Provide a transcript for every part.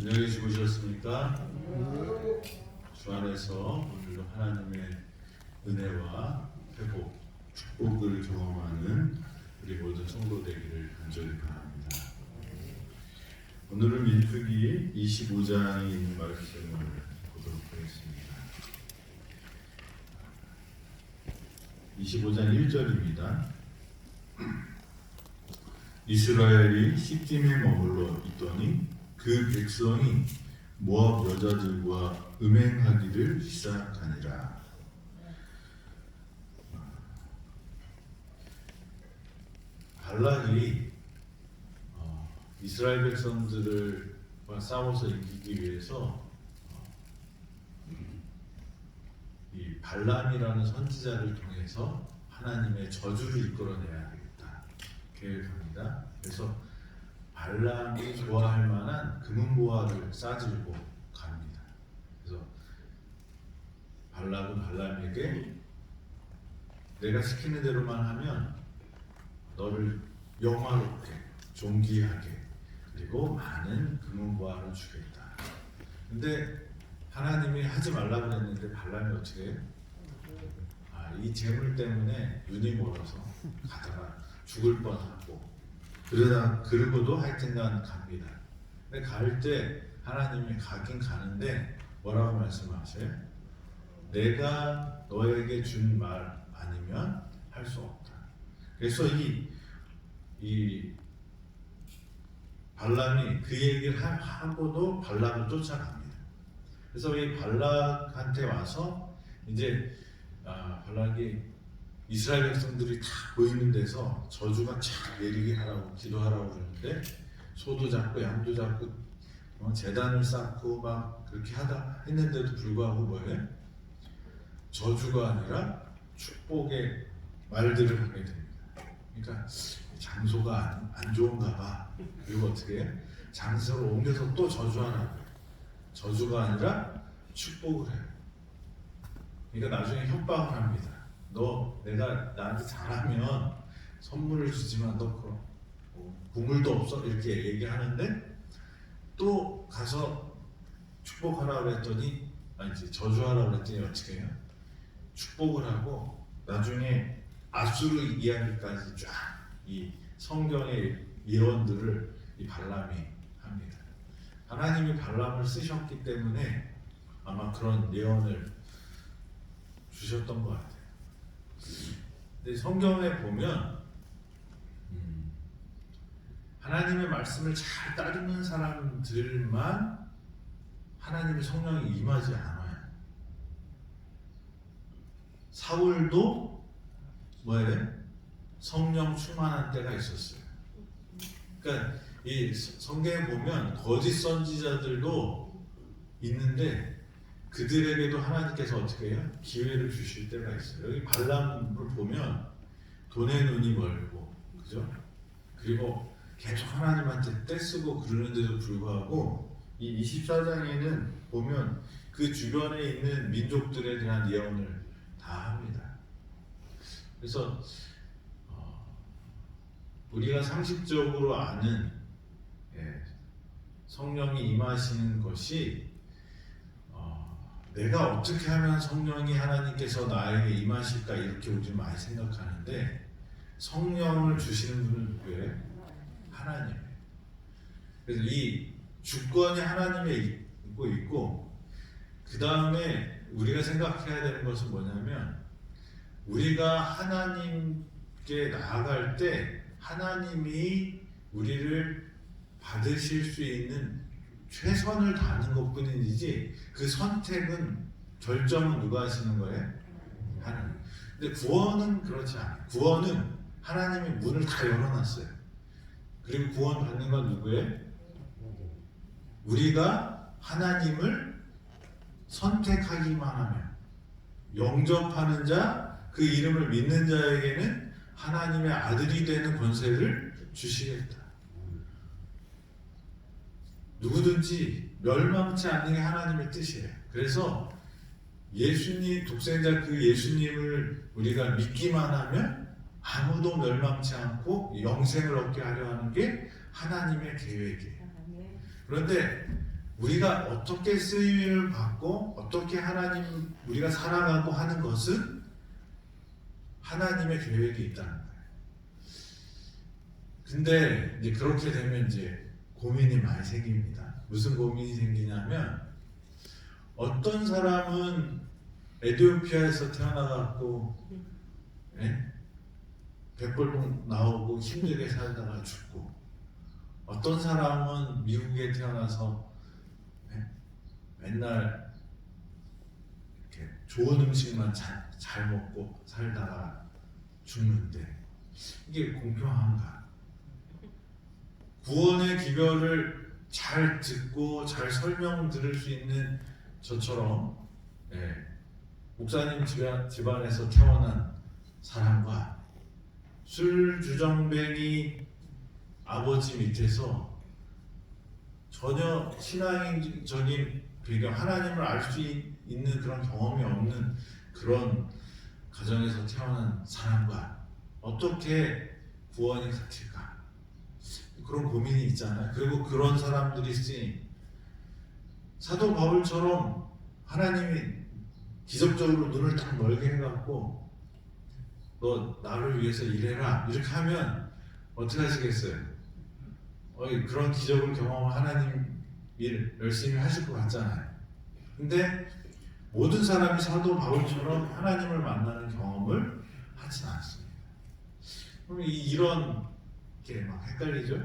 안녕히 주무셨습니까? 주 안에서 오늘도 하나님의 은혜와 회복, 축복을 경험하는 우리 모든 성도 되기를 간절히 바랍니다. 오늘은 민수기 25장에 있는 말씀을 보도록 하겠습니다. 25장 1절입니다. 이스라엘이 시딤에 머물러 있더니 그 백성이 모압 여자들과 음행하기를 시작하니라. 발락이 이스라엘 백성들과 싸워서 이기기 위해서 이 발람이라는 선지자를 통해서 하나님의 저주를 이끌어내야 되겠다 계획합니다. 그래서 발람이 좋아할 만한 금은보화를 싸들고 갑니다. 그래서 발락은 발람에게 내가 시키는 대로만 하면 너를 영화롭게, 존귀하게, 그리고 많은 금은보화를 주겠다. 근데 하나님이 하지 말라고 했는데 발람이 어떻게 해요? 이 재물 때문에 눈이 멀어서 가다가 죽을 뻔하고 그러고도 하여튼간 갑니다. 근데 갈 때 하나님이 가긴 가는데 뭐라고 말씀하셔요? 내가 너에게 준 말 아니면 할 수 없다. 그래서 이 발람이 그 얘기를 하고도 발락을 쫓아갑니다. 그래서 이 발락한테 와서 이제 발락이 이스라엘 백성들이 다 보이는 데서 저주가 쫙 내리게 하라고 기도하라고 그러는데 소도 잡고 양도 잡고 제단을 쌓고 막 그렇게 하다 했는데도 불구하고 뭐예요? 저주가 아니라 축복의 말들을 하게 됩니다. 그러니까 장소가 안 좋은가 봐. 그리고 어떻게 해요? 장소를 옮겨서 또 저주하라고. 저주가 아니라 축복을 해요. 그러니까 나중에 협박을 합니다. 너 내가 나한테 잘하면 선물을 주지만 너 그럼 국물도 없어 이렇게 얘기하는데 또 가서 축복하라고 했더니 아니지 저주하라고 했더니 어떻게 해요? 축복을 하고 나중에 아수르 이야기까지 쫙 이 성경의 예언들을 이 발람이 합니다. 하나님이 발람을 쓰셨기 때문에 아마 그런 예언을 주셨던 것 같아요. 근데 성경에 보면 하나님의 말씀을 잘 따르는 사람들만 하나님의 성령이 임하지 않아요. 사울도 뭐예요? 성령 충만한 때가 있었어요. 그러니까 이 성경에 보면 거짓 선지자들도 있는데 그들에게도 하나님께서 어떻게 해요? 기회를 주실 때가 있어요. 여기 발람을 보면 돈의 눈이 멀고, 그죠? 그리고 계속 하나님한테 떼쓰고 그러는데도 불구하고 이 24장에는 보면 그 주변에 있는 민족들에 대한 예언을 다 합니다. 그래서 우리가 상식적으로 아는 성령이 임하시는 것이 내가 어떻게 하면 성령이 하나님께서 나에게 임하실까 이렇게 우리 많이 생각하는데 성령을 주시는 분은 누구예요? 하나님이에요. 그래서 이 주권이 하나님에 있고 그 다음에 우리가 생각해야 되는 것은 뭐냐면 우리가 하나님께 나아갈 때 하나님이 우리를 받으실 수 있는 최선을 다하는 것뿐이지 그 선택은 결정은 누가 하시는 거예요? 하나님. 근데 구원은 그렇지 않아요. 구원은 하나님이 문을 다 열어놨어요. 그리고 구원 받는 건 누구예요? 우리가 하나님을 선택하기만 하면 영접하는 자, 그 이름을 믿는 자에게는 하나님의 아들이 되는 권세를 주시겠다. 누구든지 멸망치 않는 게 하나님의 뜻이에요. 그래서 예수님 독생자 그 예수님을 우리가 믿기만 하면 아무도 멸망치 않고 영생을 얻게 하려 하는 게 하나님의 계획이에요. 그런데 우리가 어떻게 쓰임을 받고 어떻게 하나님 우리가 살아가고 하는 것은 하나님의 계획이 있다는 거예요. 근데 이제 그렇게 되면 이제 고민이 많이 생깁니다. 무슨 고민이 생기냐면 어떤 사람은 에티오피아에서 태어나갖고 백골동 나오고 힘들게 살다가 죽고, 어떤 사람은 미국에 태어나서 맨날 이렇게 좋은 음식만 잘 먹고 살다가 죽는데 이게 공평한가? 구원의 기별을 잘 듣고 잘 설명 들을 수 있는 저처럼 목사님 집안에서 태어난 사람과 술주정뱅이 아버지 밑에서 전혀 신앙적인 배경, 하나님을 알 수 있는 그런 경험이 없는 그런 가정에서 태어난 사람과 어떻게 구원이 같을까? 그런 고민이 있잖아요. 그리고 그런 사람들이 쓰인 사도 바울처럼 하나님이 기적적으로 눈을 딱 멀게 해갖고 너 나를 위해서 일해라 이렇게 하면 어떻게 하시겠어요? 그런 기적을 경험한 하나님 일 열심히 하실 것 같잖아요. 근데 모든 사람이 사도 바울처럼 하나님을 만나는 경험을 하진 않습니다. 그럼 이런 게 막 헷갈리죠?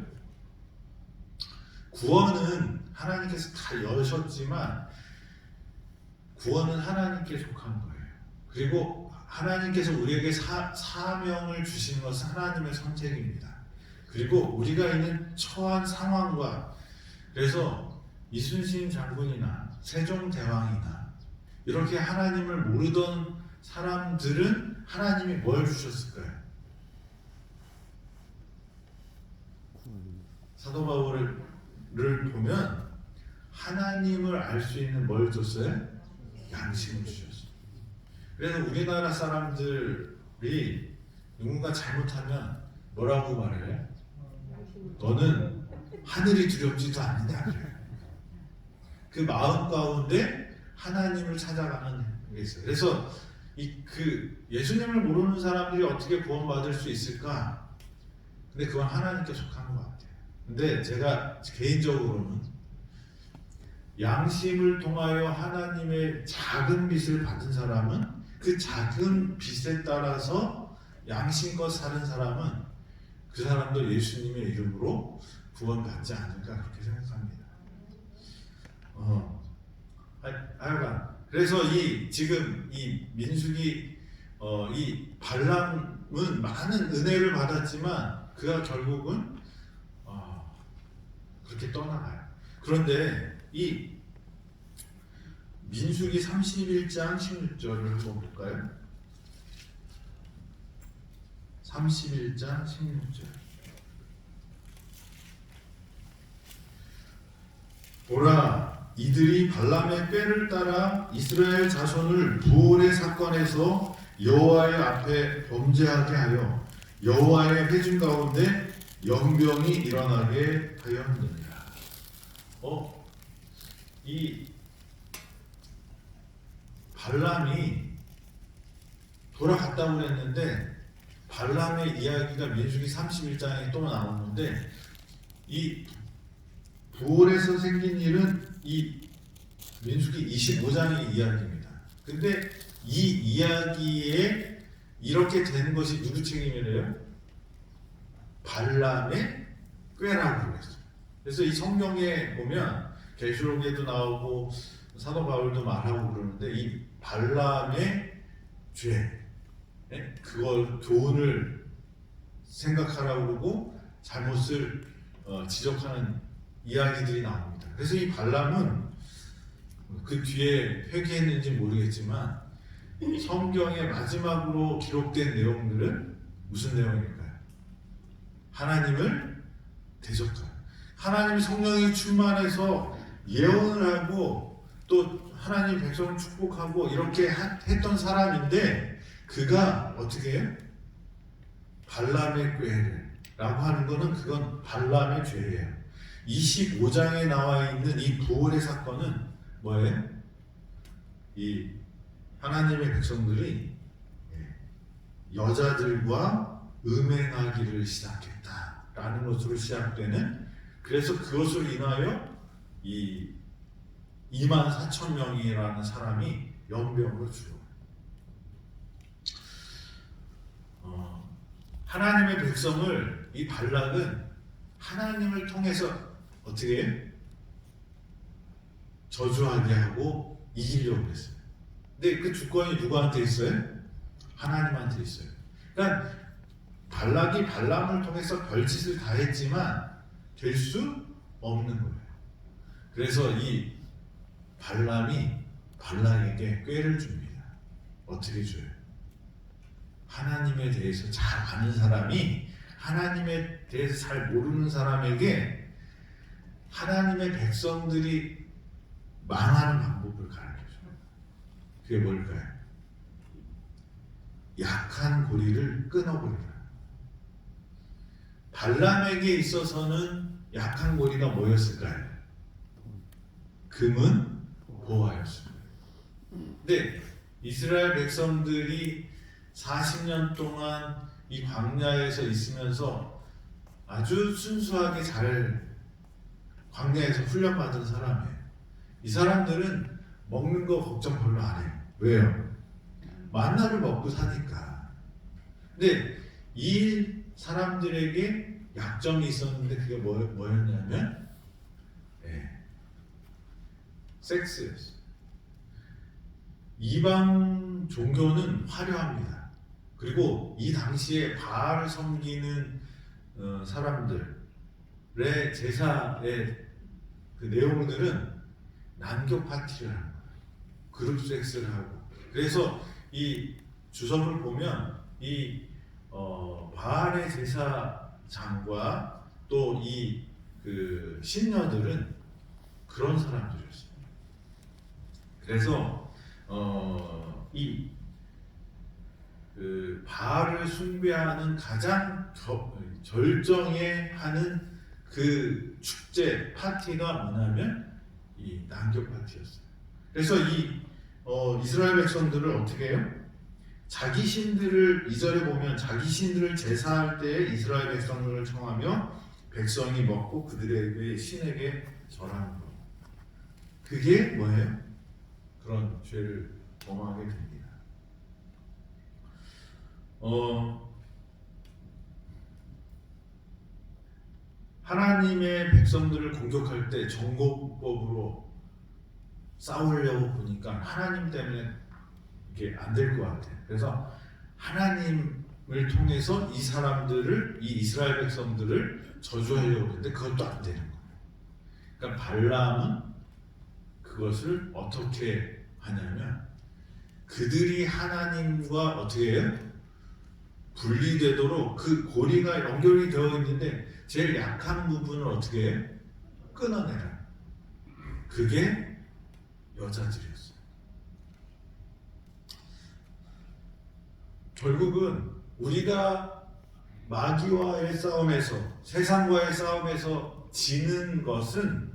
구원은 하나님께서 다 여셨지만 구원은 하나님께 속한 거예요. 그리고 하나님께서 우리에게 사명을 주신 것은 하나님의 선택입니다. 그리고 우리가 있는 처한 상황과, 그래서 이순신 장군이나 세종대왕이나 이렇게 하나님을 모르던 사람들은 하나님이 뭘 주셨을까요? 사도 바울을 보면 하나님을 알 수 있는 뭘 줬어요? 양심을 주셨어요. 그래서 우리나라 사람들이 누군가 잘못하면 뭐라고 말해요? 너는 하늘이 두렵지도 않느냐 그래요. 그 마음 가운데 하나님을 찾아가는 게 있어요. 그래서 예수님을 모르는 사람들이 어떻게 구원받을 수 있을까? 근데 그건 하나님께 속한 것 같아요. 근데 제가 개인적으로는 양심을 통하여 하나님의 작은 빚을 받은 사람은 그 작은 빚에 따라서 양심껏 사는 사람은 그 사람도 예수님의 이름으로 구원받지 않을까 그렇게 생각합니다. 하여간 그래서 지금 이 민수기 이 발람은 많은 은혜를 받았지만 그가 결국은 그렇게 떠나가요. 그런데 이 민수기 31장 16절을 한번 볼까요? 31장 16절. 보라, 이들이 발람의 꾀를 따라 이스라엘 자손을 부올의 사건에서 여호와의 앞에 범죄하게 하여 여호와의 회중 가운데 연병이 일어나게 하였느니라. 이 발람이 돌아갔다고 했는데 발람의 이야기가 민수기 31장에 또 나오는데 이 부올에서 생긴 일은 이 민수기 25장의 이야기입니다. 근데 이 이야기에 이렇게 된 것이 누구 책임이래요? 발람의 꾀라고 그랬어요. 그래서 이 성경에 보면 계시록에도 나오고 사도 바울도 말하고 그러는데 이 발람의 죄, 그걸 교훈을 생각하라고 그러고 잘못을 지적하는 이야기들이 나옵니다. 그래서 이 발람은 그 뒤에 회개했는지 모르겠지만 성경의 마지막으로 기록된 내용들은 무슨 내용일까요? 하나님을 대적하는, 하나님 성령이 충만해서 예언을 하고 또 하나님 백성을 축복하고 이렇게 했던 사람인데 그가 어떻게 해요? 발람의 꾀를 라고 하는 거는 그건 발람의 죄예요. 25장에 나와 있는 이 부활의 사건은 뭐예요? 이 하나님의 백성들이 여자들과 음행하기를 시작했다라는 것으로 시작되는, 그래서 그것으로 인하여 이 24,000명이라는 사람이 연병으로 죽어요. 하나님의 백성을 이 발락은 하나님을 통해서 어떻게 해요? 저주하게 하고 이기려고 했어요. 근데 그 주권이 누구한테 있어요? 하나님한테 있어요. 그러니까 발락이 발람을 통해서 별짓을 다 했지만 될 수 없는 거예요. 그래서 이 발람이 발락에게 꾀를 줍니다. 어떻게 줘요? 하나님에 대해서 잘 아는 사람이 하나님에 대해서 잘 모르는 사람에게 하나님의 백성들이 망하는 방법을 가르쳐줘요. 그게 뭘까요? 약한 고리를 끊어버리라. 발람에게 있어서는 약한 고리가 뭐였을까요? 금은 보화였습니다. 근데 이스라엘 백성들이 40년 동안 이 광야에서 있으면서 아주 순수하게 잘 광야에서 훈련받은 사람이에요. 이 사람들은 먹는 거 걱정 별로 안 해요. 왜요? 만나를 먹고 사니까. 근데 이 사람들에게 약점이 있었는데 그게 뭐였냐면 섹스였어요. 이방 종교는 화려합니다. 그리고 이 당시에 바알을 섬기는 사람들의 제사의 그 내용들은 남교 파티를 하는 거예요. 그룹 섹스를 하고. 그래서 이 주석을 보면 이 바알의 제사장과 또 이 그 신녀들은 그런 사람들이었어요. 그래서 이 그 바알을 숭배하는 가장 절정에 하는 그 축제 파티가 뭐냐면 이 남교 파티였어요. 그래서 이 이스라엘 백성들을 어떻게 해요? 자기 신들을, 2절에 보면 자기 신들을 제사할 때에 이스라엘 백성들을 청하며 백성이 먹고 그들에게 신에게 절하는 것. 그게 뭐예요? 그런 죄를 범하게 됩니다. 하나님의 백성들을 공격할 때 정곡법으로 싸우려고 보니까 하나님 때문에 이게 안 될 것 같아요. 그래서 하나님을 통해서 이 사람들을, 이 이스라엘 백성들을 저주하려고 했는데 그것도 안 되는 거예요. 그러니까 발람은 그것을 어떻게 하냐면 그들이 하나님과 어떻게 해요? 분리되도록 그 고리가 연결이 되어 있는데 제일 약한 부분을 어떻게 해요? 끊어내라. 그게 여자들이었어요. 결국은 우리가 마귀와의 싸움에서, 세상과의 싸움에서 지는 것은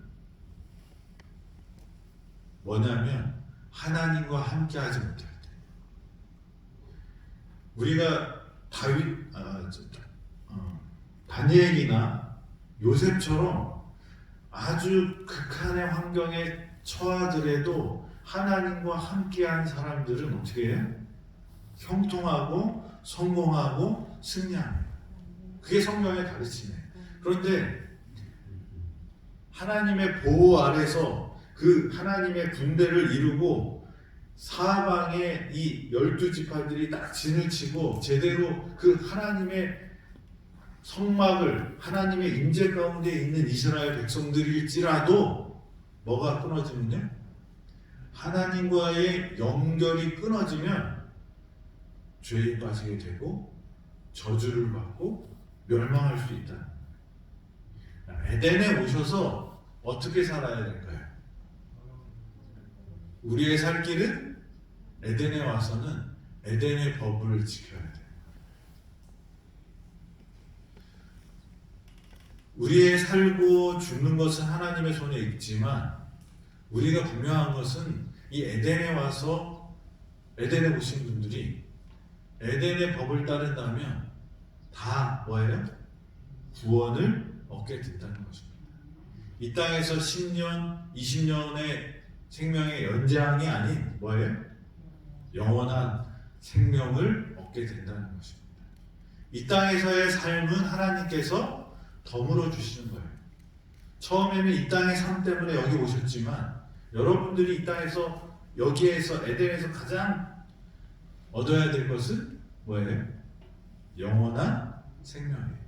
뭐냐면 하나님과 함께하지 못할 때. 우리가 다니엘이나 요셉처럼 아주 극한의 환경에 처하더라도 하나님과 함께한 사람들은 어떻게 해요? 형통하고 성공하고 승리합니다. 그게 성경의 가르침이에요. 그런데 하나님의 보호 아래서 그 하나님의 군대를 이루고 사방에 이 12지파들이 딱 진을 치고 제대로 그 하나님의 성막을, 하나님의 임재 가운데 있는 이스라엘 백성들일지라도 뭐가 끊어지면요? 하나님과의 연결이 끊어지면 죄에 빠지게 되고 저주를 받고 멸망할 수 있다. 에덴에 오셔서 어떻게 살아야 될까요? 우리의 살 길은 에덴에 와서는 에덴의 법을 지켜야 돼요. 우리의 살고 죽는 것은 하나님의 손에 있지만 우리가 분명한 것은 이 에덴에 와서 에덴에 오신 분들이 에덴의 법을 따른다면 다 뭐예요? 구원을 얻게 된다는 것입니다. 이 땅에서 10년, 20년의 생명의 연장이 아닌 뭐예요? 영원한 생명을 얻게 된다는 것입니다. 이 땅에서의 삶은 하나님께서 덤으로 주시는 거예요. 처음에는 이 땅의 삶 때문에 여기 오셨지만 여러분들이 이 땅에서 여기에서 에덴에서 가장 얻어야 될 것은 뭐예요? 영원한 생명이에요.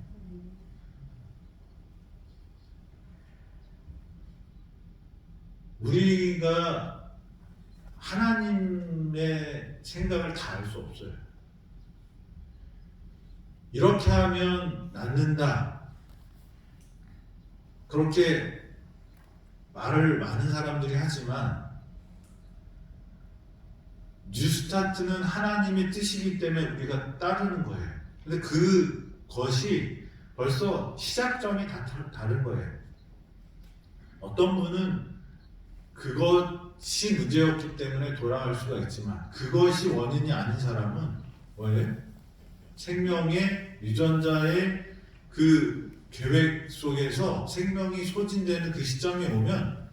우리가 하나님의 생각을 다 알 수 없어요. 이렇게 하면 낫는다. 그렇게 말을 많은 사람들이 하지만 뉴스타트는 하나님의 뜻이기 때문에 우리가 따르는 거예요. 근데 그것이 벌써 시작점이 다 다른 거예요. 어떤 분은 그것이 문제였기 때문에 돌아갈 수가 있지만 그것이 원인이 아닌 사람은 뭐예요? 생명의 유전자의 그 계획 속에서 생명이 소진되는 그 시점이 오면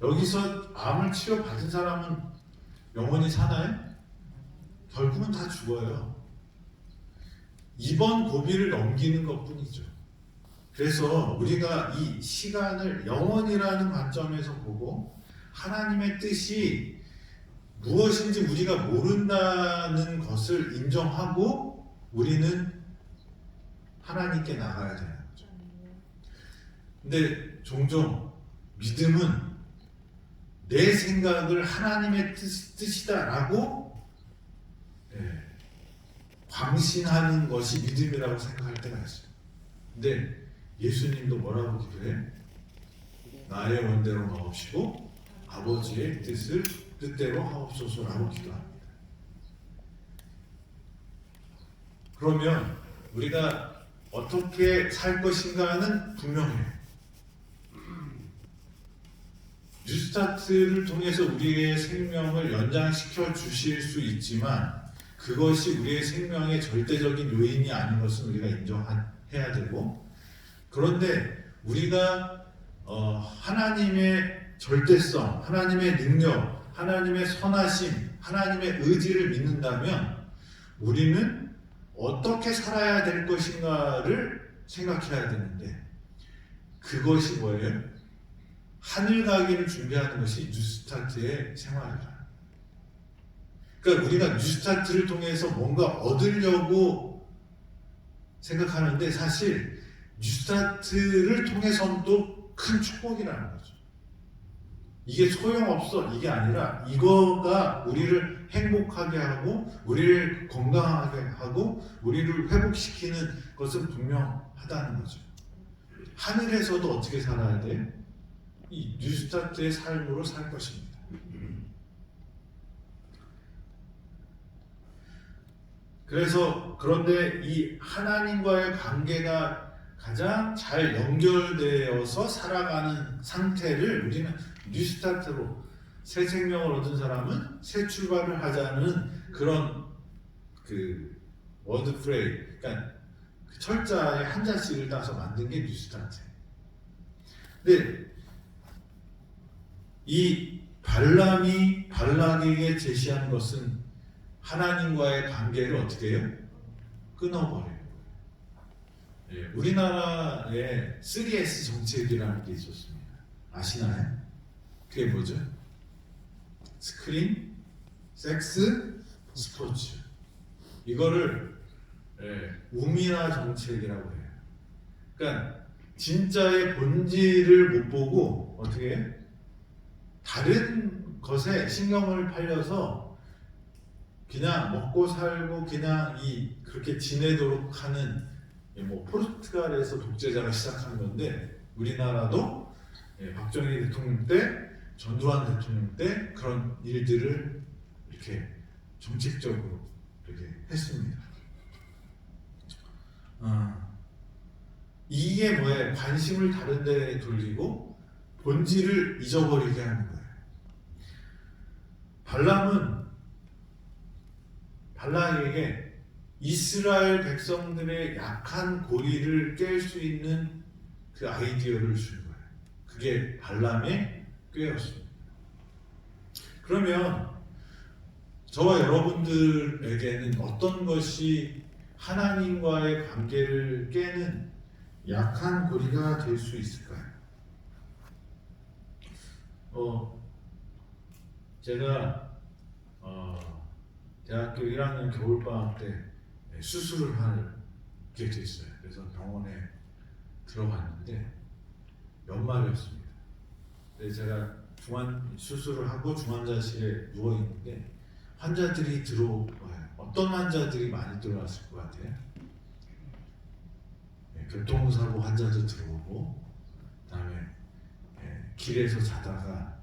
여기서 암을 치료받은 사람은 영원히 사나요? 결국은 다 죽어요. 이번 고비를 넘기는 것뿐이죠. 그래서 우리가 이 시간을 영원이라는 관점에서 보고 하나님의 뜻이 무엇인지 우리가 모른다는 것을 인정하고 우리는 하나님께 나가야 되는 거죠. 근데 종종 믿음은 내 생각을 하나님의 뜻이다라고 광신하는 것이 믿음이라고 생각할 때가 있어요. 근데 예수님도 뭐라고 기도해? 나의 원대로 마옵시고 아버지의 뜻대로 하옵소서라고 기도합니다. 그러면 우리가 어떻게 살 것인가는 분명해요. 뉴스타트를 통해서 우리의 생명을 연장시켜 주실 수 있지만 그것이 우리의 생명의 절대적인 요인이 아닌 것은 우리가 인정해야 되고, 그런데 우리가 하나님의 절대성, 하나님의 능력, 하나님의 선하심, 하나님의 의지를 믿는다면 우리는 어떻게 살아야 될 것인가를 생각해야 되는데, 그것이 뭐예요? 하늘 가기를 준비하는 것이 뉴스타트의 생활이다. 그러니까 우리가 뉴스타트를 통해서 뭔가 얻으려고 생각하는데 사실 뉴스타트를 통해서는 또 큰 축복이라는 거죠. 이게 소용없어 이게 아니라 이거가 우리를 행복하게 하고 우리를 건강하게 하고 우리를 회복시키는 것은 분명하다는 거죠. 하늘에서도 어떻게 살아야 돼? 이 뉴스타트의 삶으로 살 것입니다. 그런데 이 하나님과의 관계가 가장 잘 연결되어서 살아가는 상태를 우리는 뉴스타트로, 새 생명을 얻은 사람은 새 출발을 하자는 그런 그 워드 프레이, 그러니까 그 철자의 한자씩을 따서 만든 게 뉴스타트. 근데 이 발람이 발락에게 제시한 것은 하나님과의 관계를 어떻게 해요? 끊어버려요. 예, 우리나라에 3S 정책이라는 게 있었습니다. 아시나요? 그게 뭐죠? 스크린, 섹스, 스포츠. 이거를 우미나 정책이라고 해요. 그러니까 진짜의 본질을 못 보고 어떻게 해요? 다른 것에 신경을 팔려서 그냥 먹고 살고 그냥 그렇게 지내도록 하는, 뭐 포르투갈에서 독재자가 시작한 건데 우리나라도 박정희 대통령 때, 전두환 대통령 때 그런 일들을 이렇게 정책적으로 이렇게 했습니다. 이게 뭐예요? 관심을 다른 데 돌리고 본질을 잊어버리게 하는 거예요. 발람에게 이스라엘 백성들의 약한 고리를 깰 수 있는 그 아이디어를 준 거예요. 그게 발람의 꾀였습니다. 그러면 저와 여러분들에게는 어떤 것이 하나님과의 관계를 깨는 약한 고리가 될 수 있을까요? 제가 대학교 1학년 겨울방학 때 수술을 하게 됐어요. 그래서 병원에 들어갔는데 연말이었습니다. 그래서 제가 수술을 하고 중환자실에 누워 있는데 환자들이 들어와요. 어떤 환자들이 많이 들어왔을 것 같아요? 교통사고 환자도 들어오고, 그다음에 길에서 자다가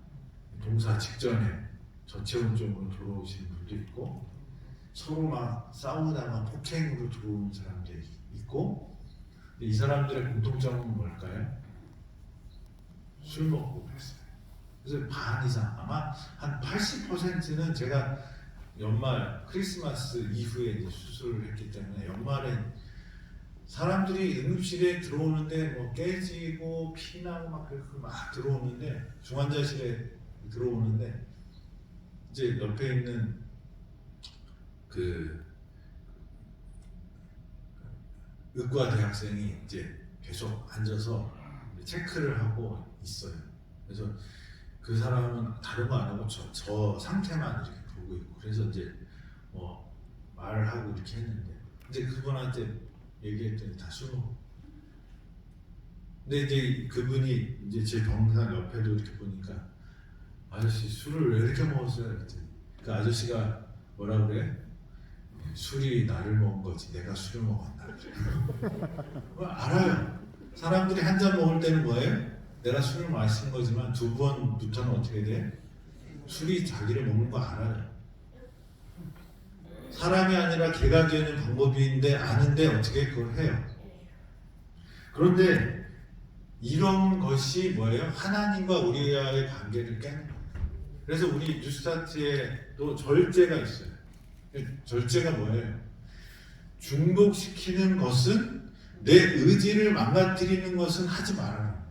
동사 직전에 저체온증으로 들어오시는 분도 있고, 서로 막 싸우다가 폭행으로 들어오는 사람들이 있고, 이 사람들의 공통점은 뭘까요? 술 먹고 그랬어요. 그래서 반 이상, 아마 한 80%는 제가 연말 크리스마스 이후에 이제 수술을 했기 때문에 연말엔 사람들이 응급실에 들어오는데 뭐 깨지고 피나고 막 들어오는데 중환자실에 들어오는데 이제 옆에 있는 그 의과 대학생이 이제 계속 앉아서 체크를 하고 있어요. 그래서 그 사람은 다른 거 안 하고 저 상태만 이렇게 보고 있고, 그래서 이제 뭐 말을 하고 이렇게 했는데 이제 그분한테 얘기했더니 다 술 먹고. 근데 이제 그분이 이제 제 병상 옆에도 이렇게 보니까 아저씨 술을 왜 이렇게 먹었어요? 그랬더니 그 아저씨가 뭐라 그래? 술이 나를 먹은 거지 내가 술을 먹었나 그래. 알아요. 사람들이 한 잔 먹을 때는 뭐예요? 내가 술을 마신 거지만 두 번부터는 어떻게 돼? 술이 자기를 먹는 거 알아요. 사람이 아니라 개가 되는 방법인데 아는데 어떻게 그걸 해요? 그런데 이런 것이 뭐예요? 하나님과 우리와의 관계를 깨는 거예요. 그래서 우리 뉴스타트에도 절제가 있어요. 절제가 뭐예요? 중독시키는 것은 내 의지를 망가뜨리는 것은 하지 말아라.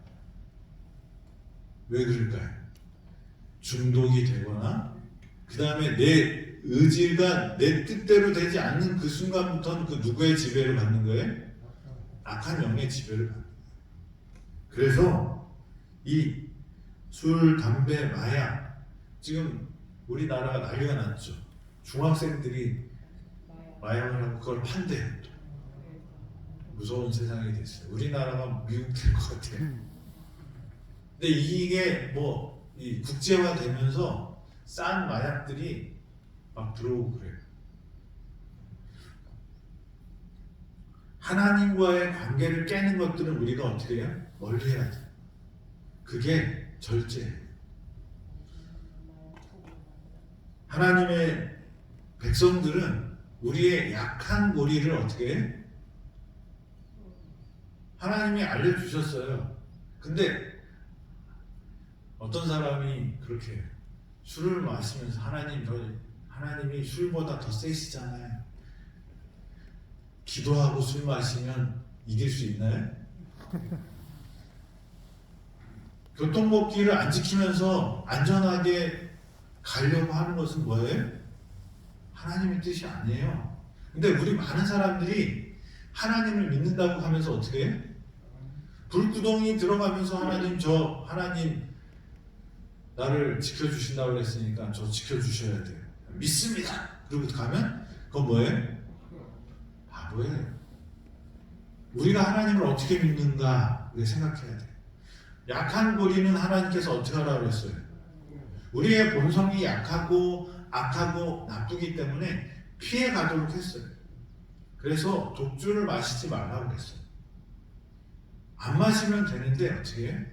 왜 그럴까요? 중독이 되거나 그 다음에 내 의지가 내 뜻대로 되지 않는 그 순간부터는 그 누구의 지배를 받는 거예요? 악한 영의 지배를 받는 거예요. 그래서 이 술, 담배, 마약 지금 우리나라가 난리가 났죠. 중학생들이 마약을 하고 그걸 판대요. 무서운 세상이 됐어요. 우리나라가 미국 될 것 같아요. 근데 이게 뭐 이 국제화되면서 싼 마약들이 막 들어오고 그래요. 하나님과의 관계를 깨는 것들은 우리가 어떻게 해요? 멀리 해야 돼요. 그게 절제예요. 하나님의 백성들은 우리의 약한 고리를 어떻게 해? 하나님이 알려주셨어요. 근데 어떤 사람이 그렇게 해요. 술을 마시면서 하나님이 술보다 더 세시잖아요. 기도하고 술 마시면 이길 수 있나요? 교통법규를 안 지키면서 안전하게 가려고 하는 것은 뭐예요? 하나님의 뜻이 아니에요. 근데 우리 많은 사람들이 하나님을 믿는다고 하면서 어떻게 해요? 불구덩이 들어가면서 하나님 나를 지켜주신다고 했으니까 저 지켜주셔야 돼요. 믿습니다. 그리고 가면 그건 뭐예요? 바보예요. 우리가 하나님을 어떻게 믿는가 생각해야 돼요. 약한 고리는 하나님께서 어떻게 하라고 했어요? 우리의 본성이 약하고 악하고 나쁘기 때문에 피해 가도록 했어요. 그래서 독주를 마시지 말라고 했어요. 안 마시면 되는데 어떻게 해?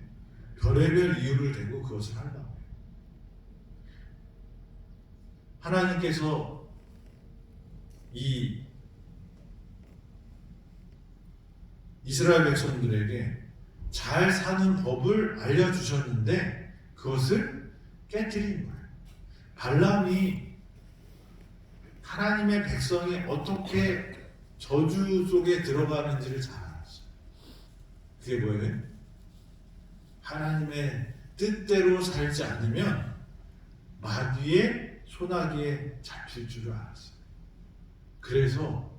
별의별 이유를 대고 그것을 하려고 해요. 하나님께서 이 이스라엘 백성들에게 잘 사는 법을 알려주셨는데 그것을 깨뜨린 거예요. 발람이 하나님의 백성이 어떻게 저주 속에 들어가는지를 잘 알았어요. 그게 뭐예요? 하나님의 뜻대로 살지 않으면 마귀의 소나기에 잡힐 줄을 알았어요. 그래서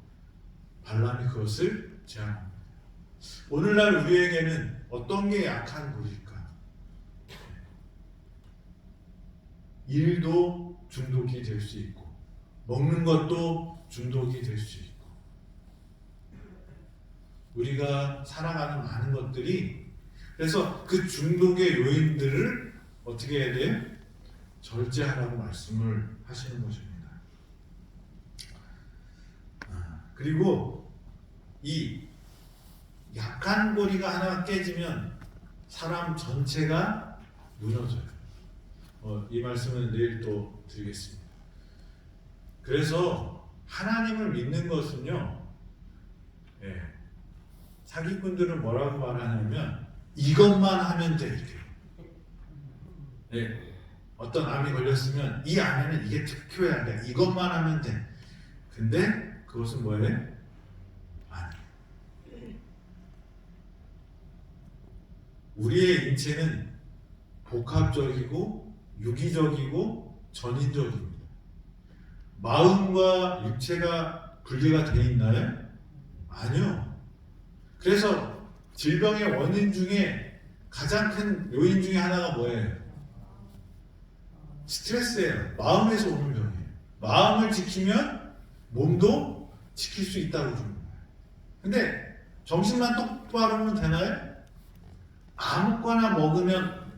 발람이 그것을 제안합니다. 오늘날 우리에게는 어떤 게 약한 고리일까? 일도 중독이 될 수 있고 먹는 것도 중독이 될 수 있고 우리가 살아가는 많은 것들이 그래서 그 중독의 요인들을 어떻게 해야 돼요? 절제하라고 말씀을 하시는 것입니다. 그리고 이 약한 고리가 하나 깨지면 사람 전체가 무너져요. 이 말씀은 내일 또 드리겠습니다. 그래서 하나님을 믿는 것은요, 사기꾼들은 뭐라고 말하냐면 이것만 하면 돼 이렇게. 어떤 암이 걸렸으면 이 암에는 이게 특효야. 이것만 하면 돼. 근데 그것은 뭐예요? 아니에요. 우리의 인체는 복합적이고 유기적이고 전인적입니다. 마음과 육체가 분리가 되어 있나요? 아니요. 그래서 질병의 원인 중에 가장 큰 요인 중에 하나가 뭐예요? 스트레스예요. 마음에서 오는 병이에요. 마음을 지키면 몸도 지킬 수 있다고 주는 거예요. 근데 정신만 똑바로 하면 되나요? 아무거나 먹으면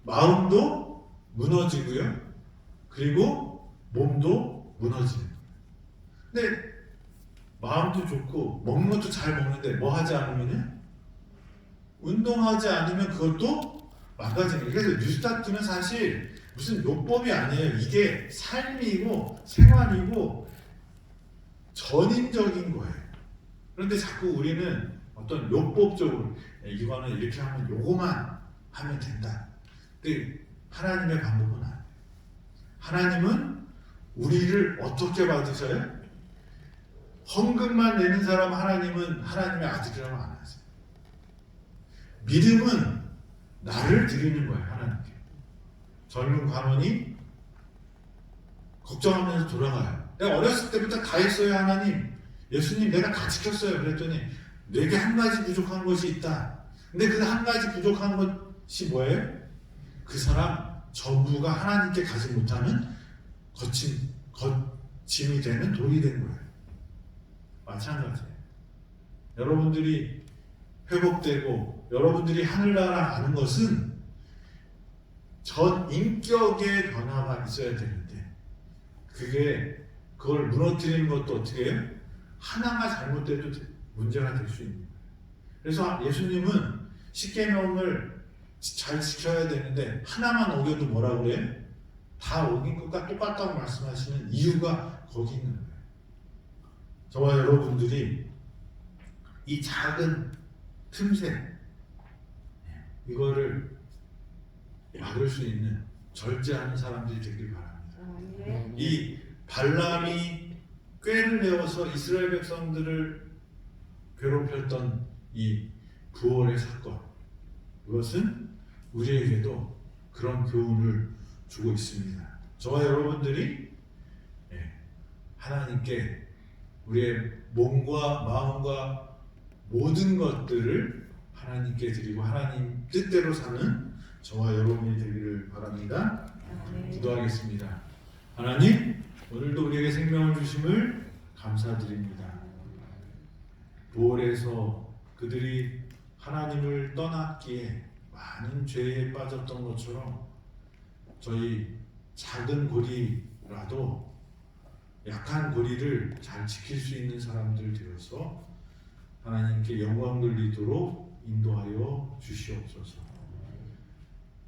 마음도 무너지고요. 그리고 몸도 무너지는 거예요. 근데 마음도 좋고 먹는 것도 잘 먹는데 뭐 하지 않으면요? 운동하지 않으면 그것도 망가지는 거예요. 그래서 뉴스타트는 사실 무슨 요법이 아니에요. 이게 삶이고 생활이고 전인적인 거예요. 그런데 자꾸 우리는 어떤 요법적으로 이거는 이렇게 하면 요거만 하면 된다. 근데 하나님의 방법은 아니에요. 하나님은 우리를 어떻게 받으셔요? 헌금만 내는 사람 하나님은 하나님의 아들이라고 안 하세요. 믿음은 나를 드리는 거예요. 하나님께. 젊은 관원이 걱정하면서 돌아가요. 내가 어렸을 때부터 다 했어요. 하나님, 예수님 내가 다 지켰어요. 그랬더니 내게 한 가지 부족한 것이 있다. 근데 그 한 가지 부족한 것이 뭐예요? 그 사람 전부가 하나님께 가지 못하는 거침이 되는 돌이 된 거예요. 마찬가지예요. 여러분들이 회복되고 여러분들이 하늘나라 가는 것은 전 인격의 변화가 있어야 되는데 그걸 무너뜨리는 것도 어떻게 해요? 하나가 잘못돼도 문제가 될 수 있는 거예요. 그래서 예수님은 십계명을 잘 지켜야 되는데 하나만 어겨도 뭐라고 그래요? 다 어긴 것과 똑같다고 말씀하시는 이유가 거기 있는 거예요. 저와 여러분들이 이 작은 틈새 이거를 막을 수 있는 절제하는 사람들이 되길 바랍니다. 이 발람이 꾀를 내어서 이스라엘 백성들을 괴롭혔던 이 부월의 사건, 이것은 우리에게도 그런 교훈을 주고 있습니다. 저와 여러분들이 하나님께 우리의 몸과 마음과 모든 것들을 하나님께 드리고 하나님 뜻대로 사는 저와 여러분이 되기를 바랍니다. 기도하겠습니다. 하나님, 오늘도 우리에게 생명을 주심을 감사드립니다. 부월에서 그들이 하나님을 떠났기에 많은 죄에 빠졌던 것처럼 저희 작은 고리라도 약한 고리를 잘 지킬 수 있는 사람들 되어서 하나님께 영광 돌리도록 인도하여 주시옵소서.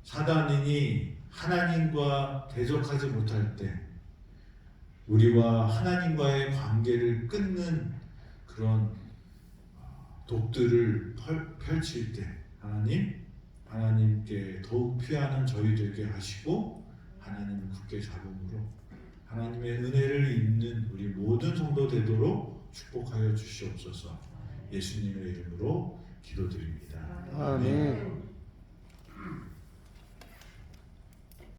사단인이 하나님과 대적하지 못할 때 우리와 하나님과의 관계를 끊는 그런 독들을 펼칠 때 하나님께 더욱 피하는 저희 되게 하시고 하나님을 굳게 잡음으로 하나님의 은혜를 입는 우리 모든 성도 되도록 축복하여 주시옵소서. 예수님의 이름으로 기도드립니다. 아멘.